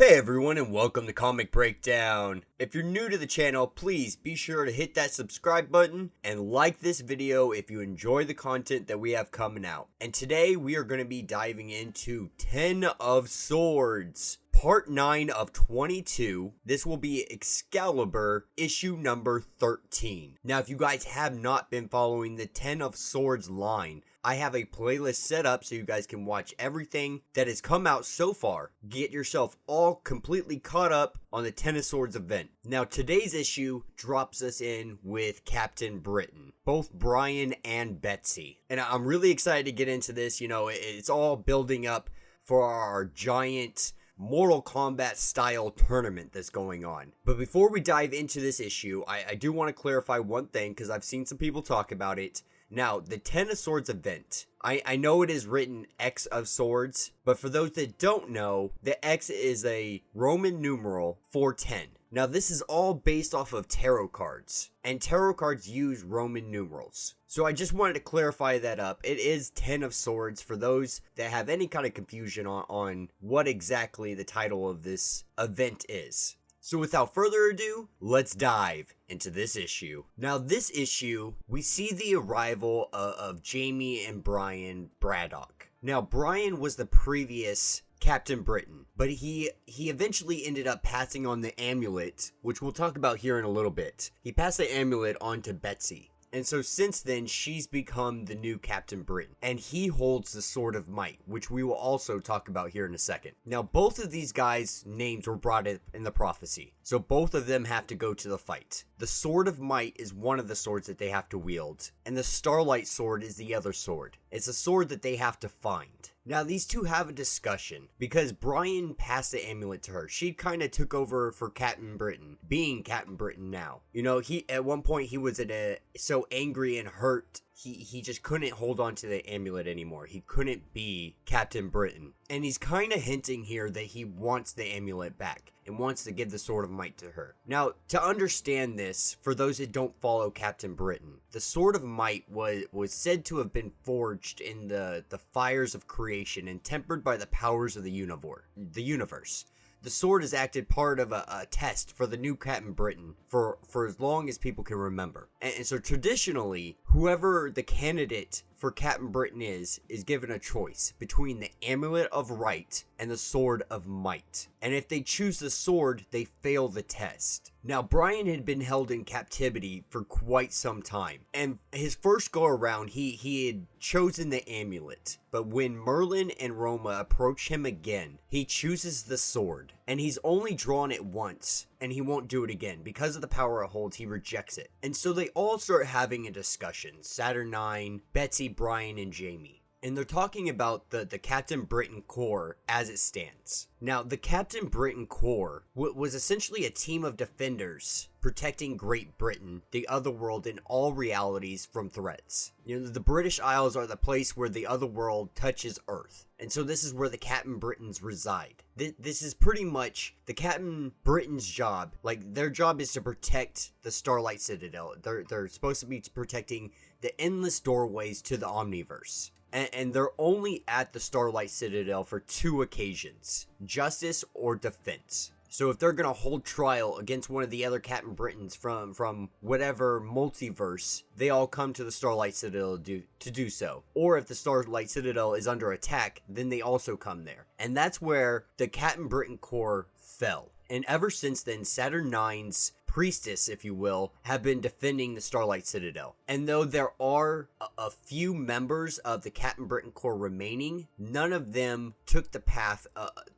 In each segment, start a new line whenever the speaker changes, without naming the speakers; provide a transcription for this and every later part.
Hey everyone, and welcome to Comic Breakdown. If you're new to the channel, please be sure to hit that subscribe button and like this video if you enjoy the content that we have coming out. And today we are going to be diving into 10 of Swords, part 9 of 22. This will be Excalibur, issue number 13. Now, if you guys have not been following the 10 of Swords line, I have a playlist set up so you guys can watch everything that has come out so far. Get yourself all completely caught up on the 10 of Swords event. Now, today's issue drops us in with Captain Britain, both Brian and Betsy. And I'm really excited to get into this. You know, it's all building up for our giant Mortal Kombat style tournament that's going on. But before we dive into this issue, I do want to clarify one thing because I've seen some people talk about it. Now, the 10 of Swords event, I know it is written X of Swords, but for those that don't know, the X is a Roman numeral for 10. Now, this is all based off of tarot cards, and tarot cards use Roman numerals. So I just wanted to clarify that up. It is 10 of Swords for those that have any kind of confusion on what exactly the title of this event is. So without further ado, let's dive into this issue. Now, this issue, we see the arrival of Jamie and Brian Braddock. Now, Brian was the previous Captain Britain, but he eventually ended up passing on the amulet, which we'll talk about here in a little bit. He passed the amulet on to Betsy. And so since then, she's become the new Captain Britain. And he holds the Sword of Might, which we will also talk about here in a second. Now, both of these guys' names were brought up in the prophecy. So both of them have to go to the fight. The Sword of Might is one of the swords that they have to wield. And the Starlight Sword is the other sword. It's a sword that they have to find. Now, these two have a discussion because Brian passed the amulet to her. She kind of took over for Captain Britain, being Captain Britain now. You know, at one point he was so angry and hurt, he just couldn't hold on to the amulet anymore. He couldn't be Captain Britain. And he's kind of hinting here that he wants the amulet back and wants to give the Sword of Might to her. Now, to understand this, for those that don't follow Captain Britain, the Sword of Might was said to have been forged in the fires of creation and tempered by the powers of the universe. The sword has acted part of a test for the new Captain Britain for as long as people can remember. And so traditionally, whoever the candidate for Captain Britain is given a choice between the Amulet of Right and the Sword of Might. And if they choose the sword, they fail the test. Now, Brian had been held in captivity for quite some time. And his first go around, he had chosen the amulet. But when Merlin and Roma approach him again, he chooses the sword. And he's only drawn it once, and he won't do it again. Because of the power it holds, he rejects it. And so they all start having a discussion. Saturnine, Betsy, Brian, and Jamie. And they're talking about the Captain Britain Corps as it stands. Now, the Captain Britain Corps was essentially a team of defenders protecting Great Britain, the otherworld, and all realities from threats. You know, the British Isles are the place where the otherworld touches Earth. And so this is where the Captain Britons reside. This is pretty much the Captain Britain's job. Like, their job is to protect the Starlight Citadel. They're supposed to be protecting the endless doorways to the Omniverse. And they're only at the Starlight Citadel for 2 occasions: justice or defense. So if they're going to hold trial against one of the other Captain Britons from whatever multiverse, they all come to the Starlight Citadel to do so. Or if the Starlight Citadel is under attack, then they also come there. And that's where the Captain Britain Corps fell. And ever since then, Saturn IX's priestess, if you will, have been defending the Starlight Citadel. And though there are a few members of the Captain Britain Corps remaining, none of them took the path,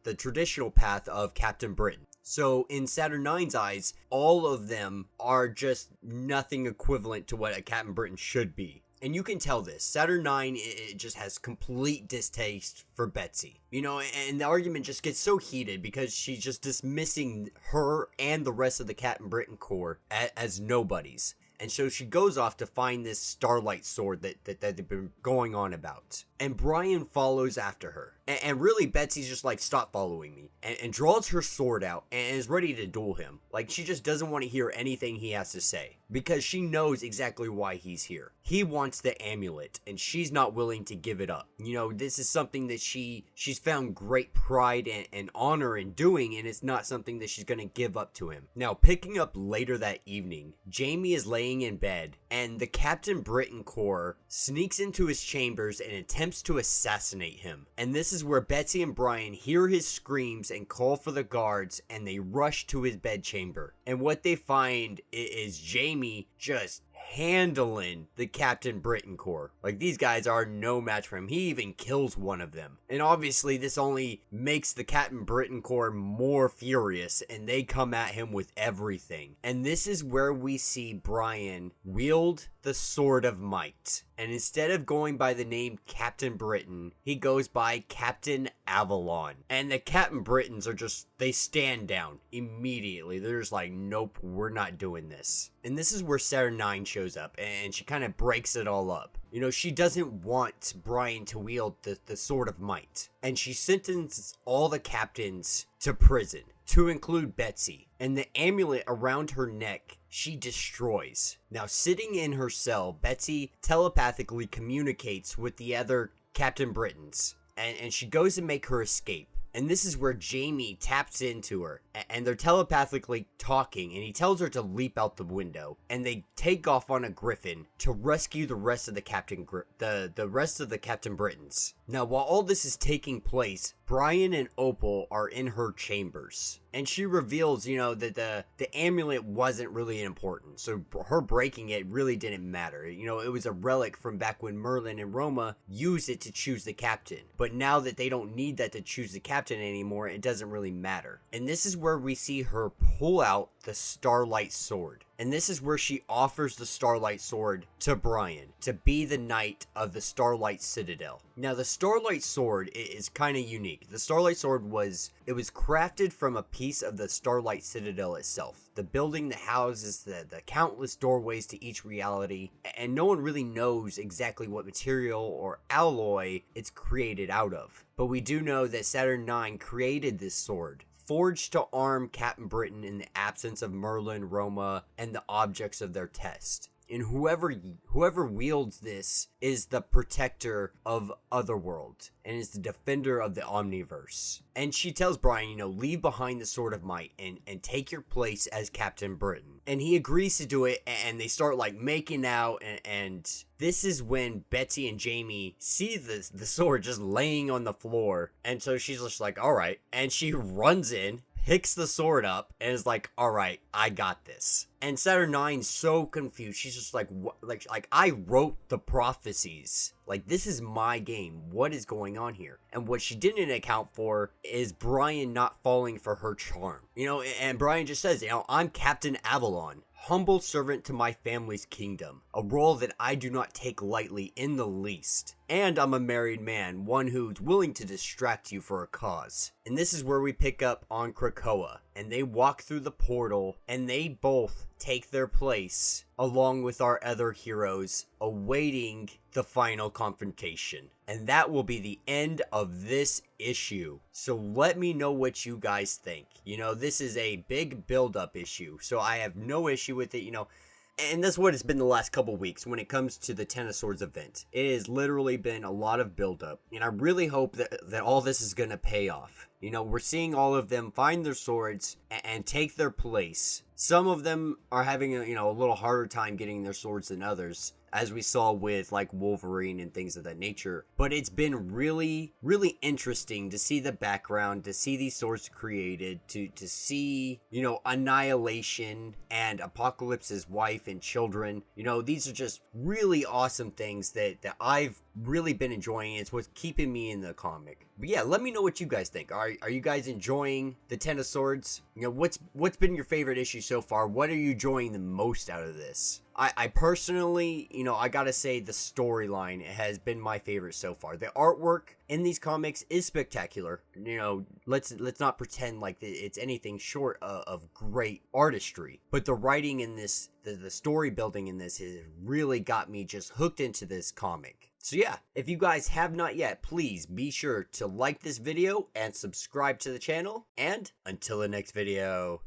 the traditional path of Captain Britain. So in Saturn IX's eyes, all of them are just nothing equivalent to what a Captain Britain should be. And you can tell this. Saturn IX, it just has complete distaste for Betsy. You know, and the argument just gets so heated because she's just dismissing her and the rest of the Captain Britain Corps as nobodies. And so she goes off to find this starlight sword that they've been going on about. And Brian follows after her. And really, Betsy's just like, stop following me. And draws her sword out and is ready to duel him. Like, she just doesn't want to hear anything he has to say. Because she knows exactly why he's here. He wants the amulet, and she's not willing to give it up. You know, this is something that she's found great pride and honor in doing, and it's not something that she's going to give up to him. Now, picking up later that evening, Jamie is laying in bed, and the Captain Britain Corps sneaks into his chambers and attempts to assassinate him. And this is where Betsy and Brian hear his screams and call for the guards, and they rush to his bedchamber. And what they find is Jamie just handling the Captain Britain Corps. Like, these guys are no match for him. He even kills one of them. And obviously this only makes the Captain Britain Corps more furious, and they come at him with everything. And this is where we see Brian wield the Sword of Might. And instead of going by the name Captain Britain, he goes by Captain Avalon. And the Captain Britons are just, they stand down immediately. They're just like, nope, we're not doing this. And this is where Saturn 9 shows up, and she kind of breaks it all up. You know, she doesn't want Brian to wield the Sword of Might. And she sentences all the captains to prison, to include Betsy. And the amulet around her neck, she destroys. Now, sitting in her cell, Betsy telepathically communicates with the other Captain Britons. And she goes to make her escape. And this is where Jamie taps into her, and they're telepathically talking, and he tells her to leap out the window, and they take off on a griffin to rescue the rest of the Captain Britons. Now, while all this is taking place, Brian and Opal are in her chambers, and she reveals, you know, that the amulet wasn't really important, so her breaking it really didn't matter. You know, it was a relic from back when Merlin and Roma used it to choose the captain, but now that they don't need that to choose the captain anymore, it doesn't really matter. And this is where we see her pull out the Starlight Sword. And this is where she offers the Starlight Sword to Brian to be the knight of the Starlight Citadel. Now, the Starlight Sword is kind of unique. The Starlight Sword was crafted from a piece of the Starlight Citadel itself. The building that houses the countless doorways to each reality. And no one really knows exactly what material or alloy it's created out of. But we do know that Saturn 9 created this sword, forged to arm Captain Britain in the absence of Merlin, Roma, and the objects of their test. And whoever wields this is the protector of Otherworld, and is the defender of the Omniverse. And she tells Brian, you know, leave behind the Sword of Might and take your place as Captain Britain. And he agrees to do it, and they start like making out, and this is when Betsy and Jamie see the sword just laying on the floor. And so she's just like, all right. And she runs in, picks the sword up, and is like, all right, I got this. And Saturn 9's so confused. She's just like, what? Like I wrote the prophecies. Like, this is my game. What is going on here? And what she didn't account for is Brian not falling for her charm. You know, and Brian just says, you know, I'm Captain Avalon, humble servant to my family's kingdom, a role that I do not take lightly in the least. And I'm a married man, one who's willing to distract you for a cause. And this is where we pick up on Krakoa, and they walk through the portal, and they both take their place along with our other heroes, awaiting the final confrontation. And that will be the end of this issue. So let me know what you guys think. You know, this is a big build-up issue, so I have no issue with it, you know. And that's what it's been the last couple weeks when it comes to the Ten of Swords event. It has literally been a lot of build-up, and I really hope that all this is going to pay off. You know, we're seeing all of them find their swords and take their place. Some of them are having a little harder time getting their swords than others, as we saw with like Wolverine and things of that nature. But it's been really, really interesting to see the background, to see these swords created, to see, you know, Annihilation and Apocalypse's wife and children. You know, these are just really awesome things that I've really been enjoying. It's what's keeping me in the comic. But yeah, let me know what you guys think. Are you guys enjoying the Ten of Swords? You know, what's been your favorite issue so far? What are you enjoying the most out of this? I personally, you know, I gotta say the storyline has been my favorite so far. The artwork in these comics is spectacular. You know, let's not pretend like it's anything short of great artistry. But the writing in this, the story building in this has really got me just hooked into this comic. So yeah, if you guys have not yet, please be sure to like this video and subscribe to the channel. And until the next video.